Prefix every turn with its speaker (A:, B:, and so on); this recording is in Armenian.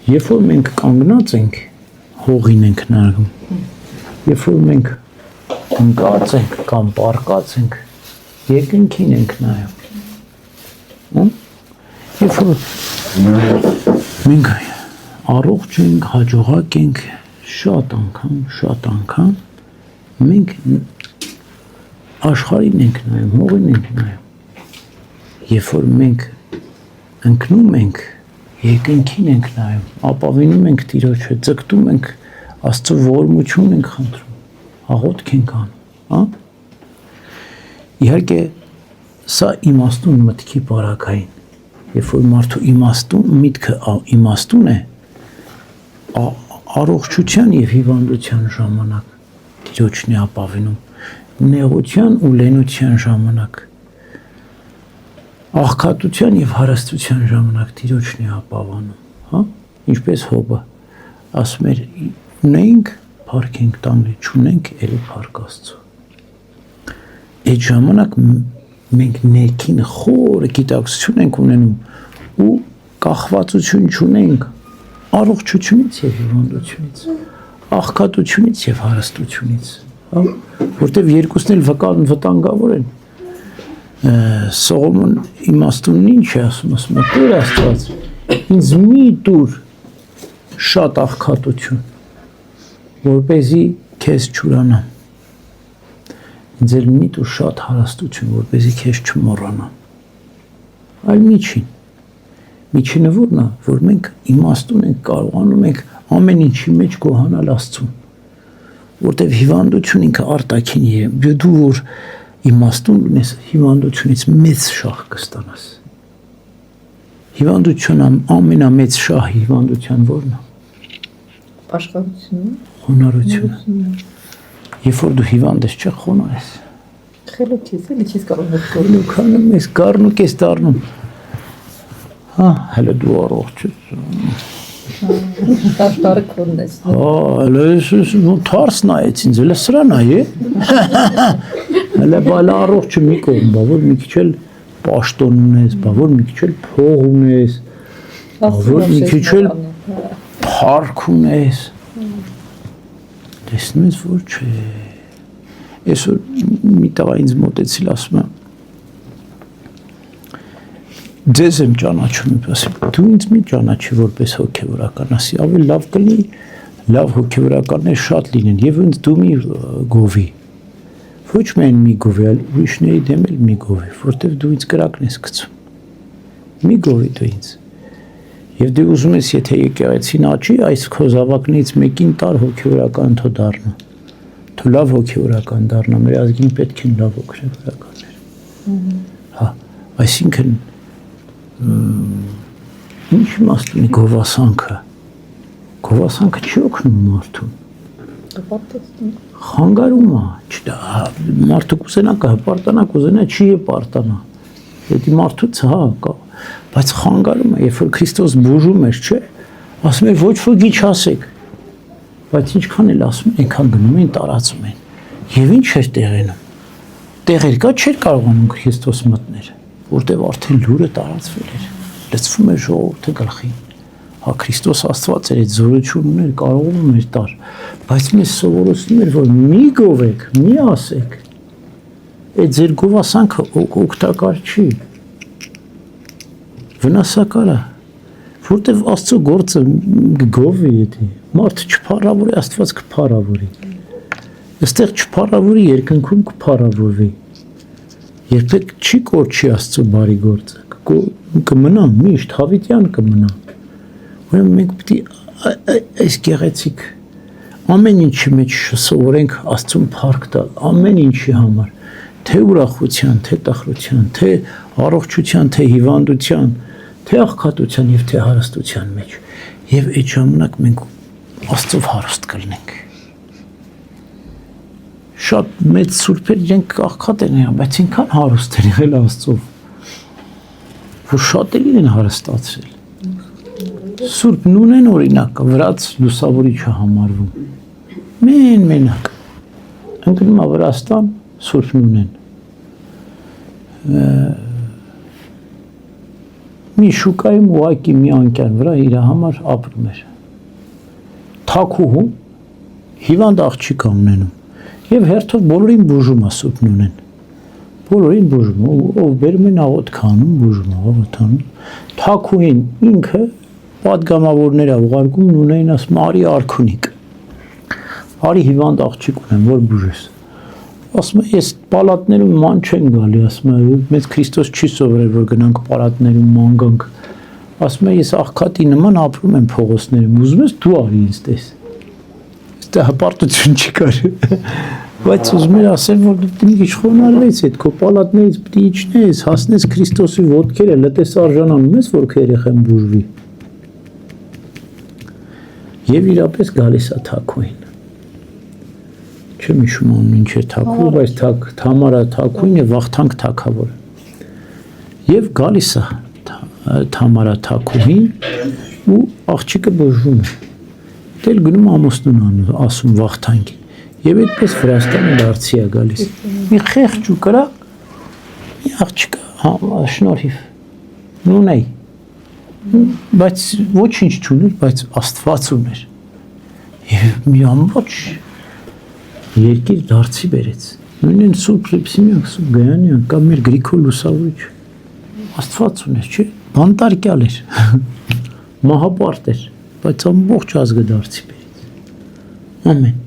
A: Երբ որ մենք կանգնած ենք, հողին ենք նայում, երբ որ մենք ընկած ենք կամ պառկած ենք, երկնքին ենք նայում, երբ որ մենք առողջ ենք, հաջողակ ենք, շատ անգամ, մենք աշխարհին ենք նայում, հողին ենք նայում, երբ որ մենք ընկնում ենք, երկնքին ենք նայում, ապավինում ենք Տիրոջը, ձգտում ենք Աստծո ողորմություն ենք խնդրում, աղոթք ենք անում, Իհարկե, սա իմաստուն մտքի բարակային, երբ որ մարդու միտքը իմաստուն է, առողջության եւ հիվանդության ժամանակ Տիրոջն է ապավինում, նեղության ու լենության ժամանակ, աղքատության եւ հարստության ժամանակ Տիրոջն է ապավանում, ինչպես Հոբը ասում էր, ունենք, փառք ենք տալի, չունենք, ելի փառք Աստծո։ Այդ ժամանակ մենք ներքին խորը գիտակցություն ենք ունենում ու կախվածություն չունենք առողջությունից եւ հիվանդությունից, աղքատությունից եւ հարստությունից, որտեւ երկուսն էլ վտանգավոր են։ Սողոմոն իմաստունն ինչ է ասում, Տեր Աստված, ինձ մի տուր շատ աղքատություն, որպեսզի քեզ չուրանամ, ինձ էլ մի տուր շատ հարստություն, որպեսզի քեզ չմոռանամ, այլ միջինը որն է, որ մենք իմաստուն ենք, կարողանում ենք ամեն ինչի մեջ գոհանալ Աստծուն, որտեվ հիվանդություն ինքը արտաքին է, դու որ իմաստուն ունես, հիվանդությունից մեծ շահ կստանաս։ Հիվանդություն ամենամեծ շահ հիվանդության որն է։
B: Աշխարհությունը։
A: Խոնարհությունը։ Երբ որ դու հիվանդ ես, չէ՞ խոնարհ ես։
B: Խելոքից էլի չես կարող
A: խելոքանում ես, գառնուկ ես դառնում։ Հələ դու առողջ ես։
B: Տարտարքն ես։
A: Հələ թարս նայեց ինձ, հələ սրա նայ է։ Հələ բալա առողջը մի կողմ, բա որ մի քիչ էլ պաշտոն ունես, բա որ մի քիչ էլ փող ունես, բա որ մի քիչ էլ փառք ունես։ Տեսնում ես որ չէ։ Այսօր մի տղա ինձ մոտեցիլ ասում է ձեզ եմ ճանաչում, ասեմ, դու ինձ մի ճանաչի որպես հոգևորական, ասի, ավելի լավ կլինի, լավ հոգևորականներ շատ լինեն, եւ ինձ դու մի գովի, ոչ միայն մի գովի, այլ ուրիշների դեմ էլ մի գովի, որտեվ դու ինձ կրակն ես գցում, մի գովի դու ինձ, եւ դու ուզում ես, եթե եկեղեցին աճի, այս քո զավակներից մեկին տար հոգևորական թո դառնա, թո լավ հոգևորական դառնա, մեր ազգին պետք են լավ հոգևորականներ, այսինքն ինչ իմաստ ունի գովասանքը չի օգնում մարդուն, խանգարում է, մարդը կուզենա կհպարտանա, կուզենա չի հպարտանա, հետի մարդուց բայց խանգարում է, երբ որ Քրիստոս բուժում էր, չէ, ասում էր ոչ ոքի չասեք, բայց ինչքան էլ ասում են, այնքան գնում են տարածում են, եւ ինչ էր տեղենում, տեղեր կա չէր կարողանում Քրիստոս մտներ, որտեղ արդեն լուրը տարածվել էր, լցվում էր ժողովուրդը գլխին, Քրիստոս Աստված էր, այդ զորություն ուներ, կարողանում էր տար, բայց մեզ սովորեցնում էր, որ մի գովեք, մի ասեք, այդ ձեր գովասանքը օգտակար չի, վնասակար է, որտեղ Աստծո գործը գովի էդի, մարդ չփառավորի, Աստված կփառավորի, այստեղ չփառավորի, երկնքում կփառավորվի, երբեք չի կորչի Աստծո բարի գործը, կմնա, միշտ հավիտյան կմնա, ուրեմն մենք պետք է այս գեղեցիկ ամեն ինչի մեջ սովորենք Աստծուն փառք տալ, ամեն ինչի համար, թե ուրախության, թե տխրության, թե առողջության, թե հիվանդության, թե աղքատության եւ թե հարստության մեջ, եւ այդ ժամանակ մենք Աստծով հարուստ կլինենք։ Շատ մեծ սուրբեր իրենք աղքատ են եղել, բայց ինքան հարուստ են եղել Աստծով, որ շատերին են հարստացրել։ Սուրբ Նունեն օրինակ վրաց լուսավորիչը համարվում, մենակ, ընկնում է Վրաստան, Սուրբ Նունեն, մի շուկայում ուղակի մի անկյան վրա իր համար ապրում էր։ Թաքուհում հիվանդ աղջիկ ունենում եւ հերթով բոլորին բուժում ասուտ ունեն։ Բոլորին բուժում, ով բերում են աղոտ քանում, բուժում աղոտանում։ Թաքուին ինքը պատգամավորներ է ուղարկում ունեն ասում արի արքունիկ։ Արի հիվանդ աղջիկ ունեմ, որ բուժես։ Ասում է, ես պալատներում ման չեն գալի, ասում է, մեծ Քրիստոս չի սովորել, որ գնանք պալատներում ման գանք։ Ասում է, ես աղքատի նման ապրում եմ փողոցներում, ուզում ես դու արի ինձ տես։ Այստեղ հպարտություն չկար։ Բայց ուզում էր ասել, որ դու մի քիչ խոնարհվես այդ քո պալատներից պիտի իջնես, հասնես Քրիստոսի ոտքերը, լտես արժանանում ես, որ քո երեխան բուժվի։ Եվ իրապես գալիս է Թաքուին։ Չեմ հիշում անուն ինչ է Թաքու, բայց Թամարա Թաքուին եւ Վախթանգ Թագավոր։ Եվ գալիս է Թամարա Թաքուին ու աղջիկը բուժվում է։ Դել գնում ամուսնուն ասում Վախթանգին։ Եվ այդպես Վրաստանը դարձի է գալիս։ Մի խեղճ ու կրակ մի աղջիկը շնորհիվ նունեի։ Բայց ոչինչ չուներ, բայց Աստված ուներ։ Եվ մի ամբողջ երկիր դարձի բերեց։ Նույնն Սուրբ Լիպսիմյան, Սուրբ Գայանյան կամ մեր Գրիգոր Լուսավորիչ Աստված ուներ, չէ՞, բանտարկյալ էր, մահապարտ էր, բայց ամբողջ ազգը դարձի բերեց։ Ամեն